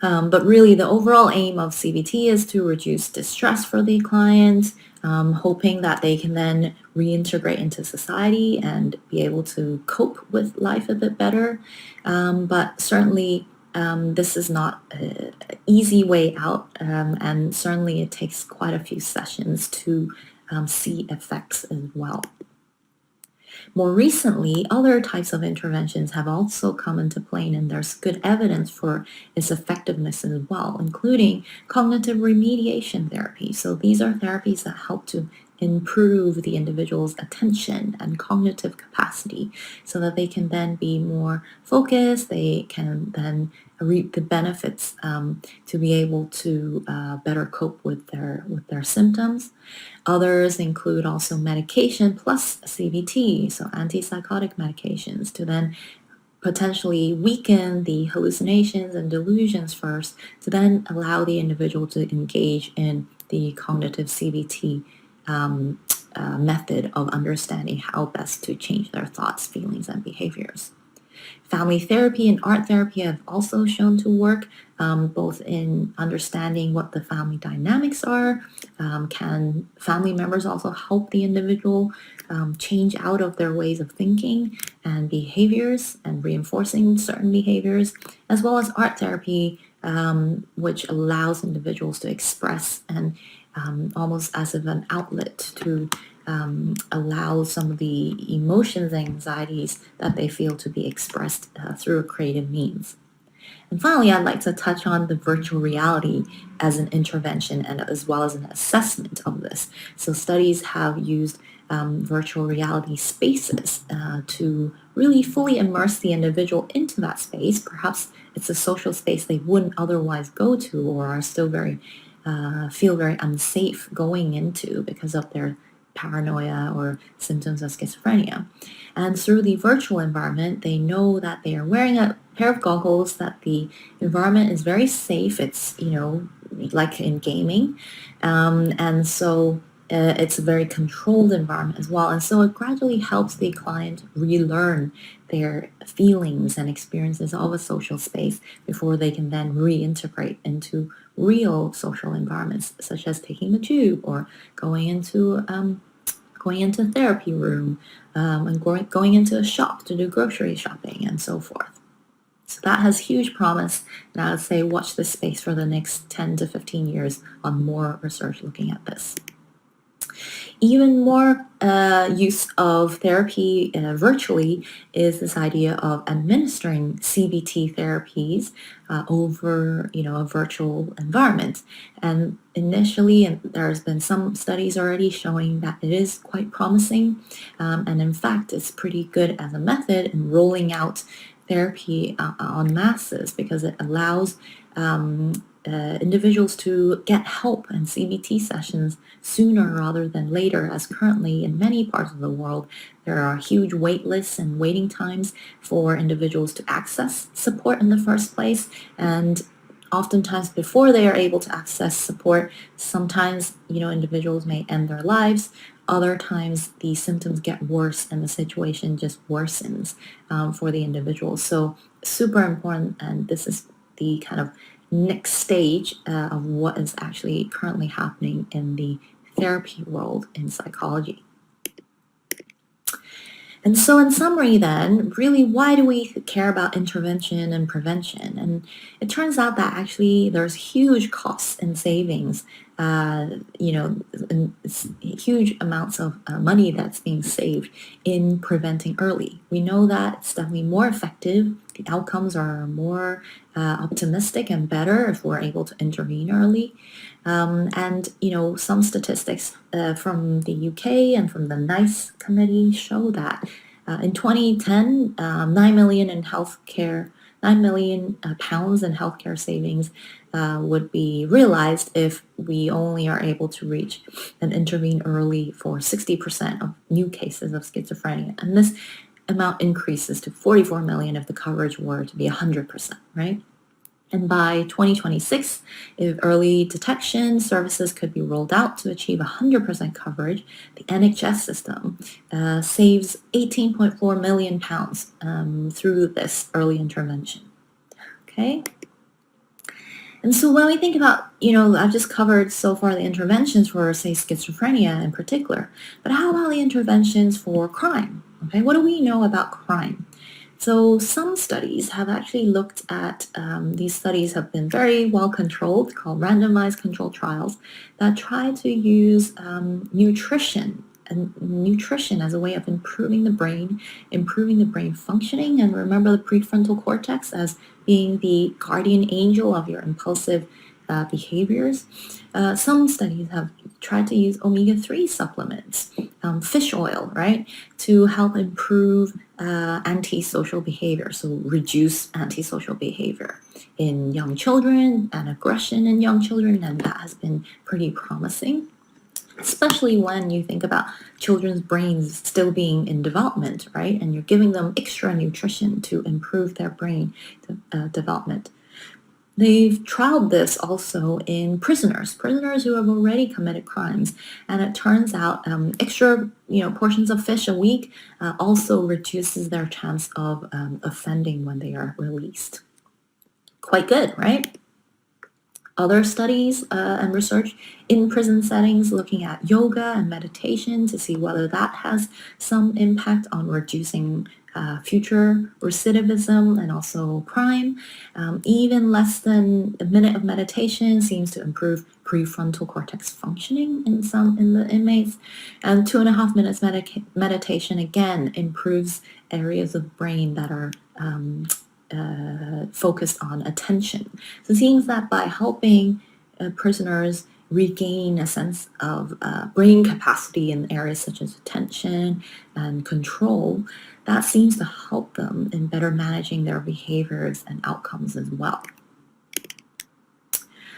But really, the overall aim of CBT is to reduce distress for the client, hoping that they can then reintegrate into society and be able to cope with life a bit better. But certainly, this is not an easy way out, and certainly it takes quite a few sessions to see effects as well. More recently, other types of interventions have also come into play, and there's good evidence for its effectiveness as well, including cognitive remediation therapy. So these are therapies that help to improve the individual's attention and cognitive capacity so that they can then be more focused, they can then reap the benefits to be able to better cope with their symptoms. Others include also medication plus CBT, so antipsychotic medications, to then potentially weaken the hallucinations and delusions first, to then allow the individual to engage in the cognitive CBT method of understanding how best to change their thoughts, feelings, and behaviors. Family therapy and art therapy have also shown to work, both in understanding what the family dynamics are. Can family members also help the individual change out of their ways of thinking and behaviors and reinforcing certain behaviors, as well as art therapy, which allows individuals to express and almost as if an outlet to allow some of the emotions and anxieties that they feel to be expressed through a creative means. And finally, I'd like to touch on the virtual reality as an intervention and as well as an assessment of this. So studies have used virtual reality spaces to really fully immerse the individual into that space. Perhaps it's a social space they wouldn't otherwise go to or are still feel very unsafe going into because of their paranoia or symptoms of schizophrenia. And through the virtual environment, they know that they are wearing a pair of goggles, that the environment is very safe. It's, like in gaming. And so it's a very controlled environment as well. And so it gradually helps the client relearn their feelings and experiences of a social space before they can then reintegrate into real social environments, such as taking the tube or going into a therapy room, and going into a shop to do grocery shopping and so forth. So that has huge promise, and I would say watch this space for the next 10 to 15 years on more research looking at this. Even more use of therapy virtually is this idea of administering CBT therapies over, a virtual environment. And initially, and there's been some studies already showing that it is quite promising. And in fact, it's pretty good as a method in rolling out therapy on masses because it allows individuals to get help and CBT sessions sooner rather than later, as currently in many parts of the world there are huge wait lists and waiting times for individuals to access support in the first place. And oftentimes before they are able to access support, sometimes individuals may end their lives. Other times the symptoms get worse and the situation just worsens for the individual. So super important, and this is the kind of next stage of what is actually currently happening in the therapy world in psychology. And so in summary then, really, why do we care about intervention and prevention? And it turns out that actually there's huge costs and savings, and huge amounts of money that's being saved in preventing early. We know that it's definitely more effective. The outcomes are more optimistic and better if we're able to intervene early. And some statistics from the UK and from the NICE committee show that In 2010, 9 million in healthcare, 9 million pounds in healthcare savings would be realized if we only are able to reach and intervene early for 60% of new cases of schizophrenia. And this amount increases to 44 million if the coverage were to be 100%, right? And by 2026, if early detection services could be rolled out to achieve 100% coverage, the NHS system saves 18.4 million pounds through this early intervention. Okay. And so when we think about, I've just covered so far the interventions for, say, schizophrenia in particular, but how about the interventions for crime? Okay, what do we know about crime? So some studies have actually looked at, these studies have been very well controlled, called randomized controlled trials, that try to use nutrition as a way of improving the brain functioning. And remember the prefrontal cortex as being the guardian angel of your impulsive behaviors. Some studies have tried to use omega-3 supplements, fish oil, right, to help improve antisocial behavior, so reduce antisocial behavior in young children and aggression in young children, and that has been pretty promising, especially when you think about children's brains still being in development, right, and you're giving them extra nutrition to improve their brain development. They've trialed this also in prisoners who have already committed crimes, and it turns out extra portions of fish a week also reduces their chance of offending when they are released. Quite good, right? Other studies and research in prison settings looking at yoga and meditation to see whether that has some impact on reducing future recidivism and also crime. Even less than a minute of meditation seems to improve prefrontal cortex functioning in the inmates. And 2.5 minutes meditation again improves areas of brain that are focused on attention. So it seems that by helping prisoners regain a sense of brain capacity in areas such as attention and control, that seems to help them in better managing their behaviors and outcomes as well.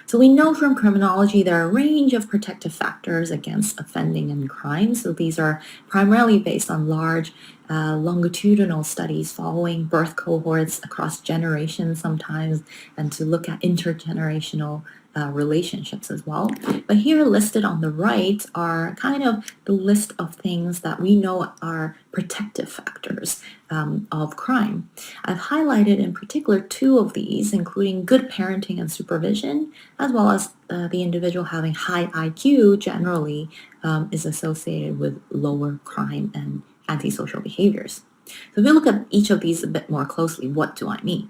So we know from criminology there are a range of protective factors against offending and crime. So these are primarily based on large longitudinal studies following birth cohorts across generations sometimes, and to look at intergenerational relationships as well. But here listed on the right are kind of the list of things that we know are protective factors of crime. I've highlighted in particular 2 of these, including good parenting and supervision, as well as the individual having high IQ generally is associated with lower crime and antisocial behaviors. So if we look at each of these a bit more closely, what do I mean?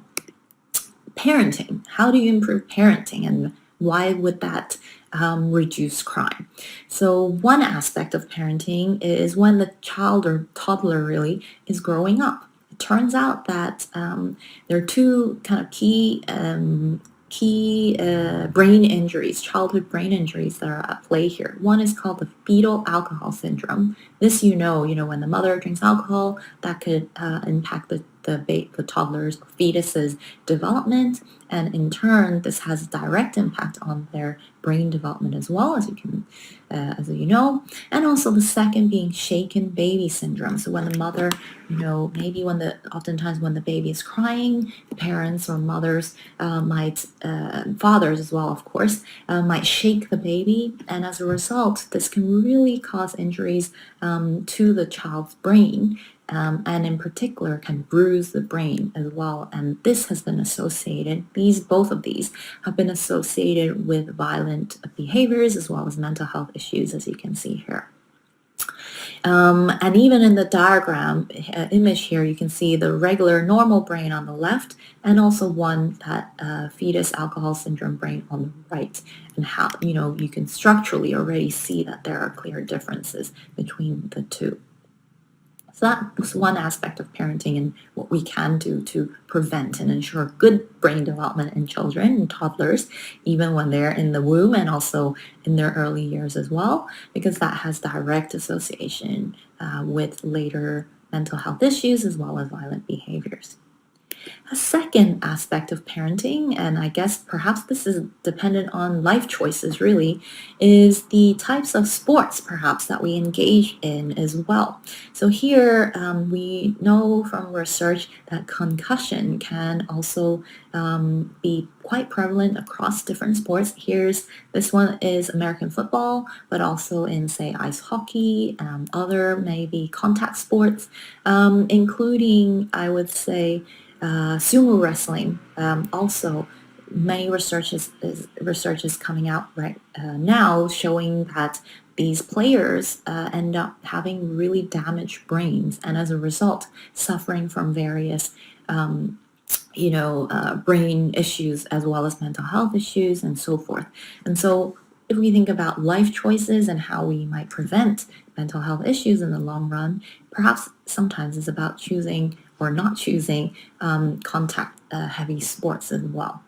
Parenting. How do you improve parenting, and why would that reduce crime? So one aspect of parenting is when the child or toddler really is growing up. It turns out that there are 2 kind of key brain injuries, childhood brain injuries that are at play here. One is called the fetal alcohol syndrome. This, when the mother drinks alcohol, that could impact the toddler's or fetus's development, and in turn, this has a direct impact on their brain development as well, as you know. And also the second being shaken baby syndrome. So when the mother, maybe oftentimes when the baby is crying, parents or mothers might, fathers as well, of course, might shake the baby, and as a result, this can really cause injuries to the child's brain. And in particular can bruise the brain as well. And this has been associated, both of these have been associated with violent behaviors as well as mental health issues, as you can see here. And even in the diagram image here, you can see the regular normal brain on the left, and also that fetus alcohol syndrome brain on the right, and how, you can structurally already see that there are clear differences between the 2. So that's one aspect of parenting and what we can do to prevent and ensure good brain development in children and toddlers, even when they're in the womb and also in their early years as well, because that has direct association with later mental health issues as well as violent behaviors. A second aspect of parenting, and I guess perhaps this is dependent on life choices really, is the types of sports perhaps that we engage in as well. So here we know from research that concussion can also be quite prevalent across different sports. This one is American football, but also in say ice hockey, other maybe contact sports, including I would say sumo wrestling. Also, many research is coming out right now showing that these players end up having really damaged brains, and as a result, suffering from various brain issues as well as mental health issues and so forth. And so if we think about life choices and how we might prevent mental health issues in the long run, perhaps sometimes it's about choosing or not choosing contact heavy sports as well.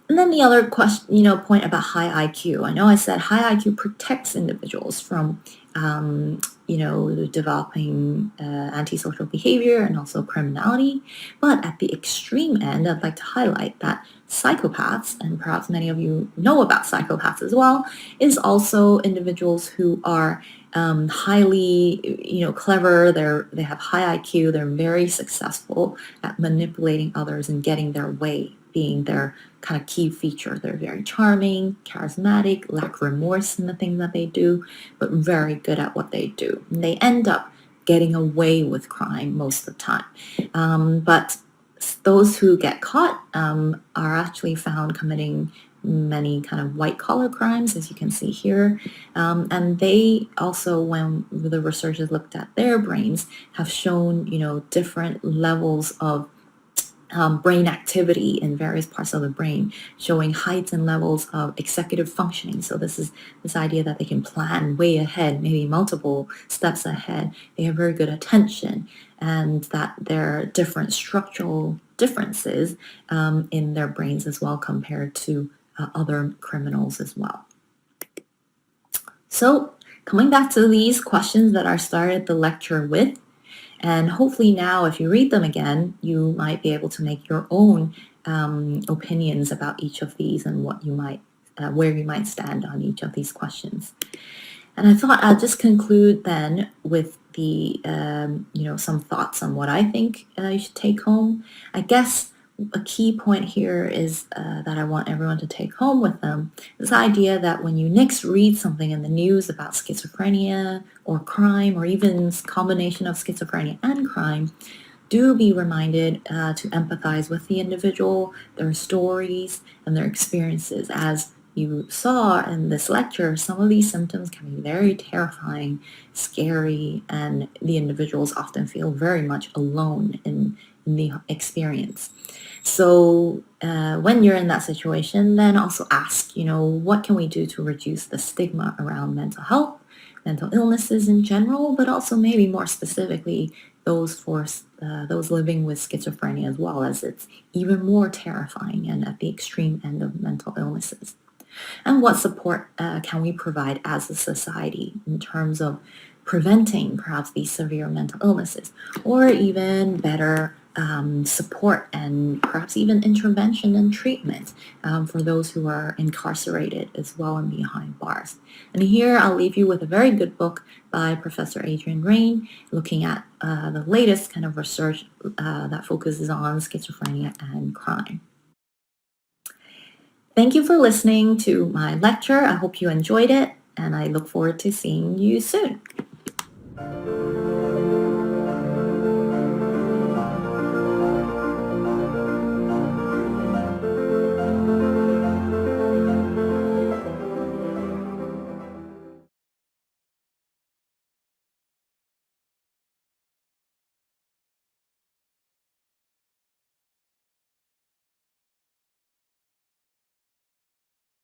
And then the other question, point about high IQ. I know I said high IQ protects individuals from, developing antisocial behavior and also criminality. But at the extreme end, I'd like to highlight that psychopaths, and perhaps many of you know about psychopaths as well, is also individuals who are highly, clever. They have high IQ. They're very successful at manipulating others and getting their way, being their kind of key feature. They're very charming, charismatic, lack remorse in the things that they do, but very good at what they do. And they end up getting away with crime most of the time. But those who get caught are actually found committing many kind of white-collar crimes, as you can see here. And they also, when the researchers looked at their brains, have shown, different levels of brain activity in various parts of the brain, showing heightened levels of executive functioning. So this is this idea that they can plan way ahead, maybe multiple steps ahead. They have very good attention, and that there are different structural differences in their brains as well compared to other criminals as well. So coming back to these questions that I started the lecture with, and hopefully now, if you read them again, you might be able to make your own opinions about each of these and what you might, where you might stand on each of these questions. And I thought I'll just conclude then with the, some thoughts on what I think you should take home. I guess a key point here is that I want everyone to take home with them, this idea that when you next read something in the news about schizophrenia or crime, or even combination of schizophrenia and crime, do be reminded to empathize with the individual, their stories, and their experiences. As you saw in this lecture, some of these symptoms can be very terrifying, scary, and the individuals often feel very much alone in the experience. So when you're in that situation, then also ask, what can we do to reduce the stigma around mental health, mental illnesses in general, but also maybe more specifically those living with schizophrenia as well, as it's even more terrifying and at the extreme end of mental illnesses. And what support can we provide as a society in terms of preventing perhaps these severe mental illnesses, or even better support and perhaps even intervention and treatment for those who are incarcerated as well and behind bars. And here I'll leave you with a very good book by Professor Adrian Rain, looking at the latest kind of research that focuses on schizophrenia and crime. Thank you for listening to my lecture. I hope you enjoyed it, and I look forward to seeing you soon.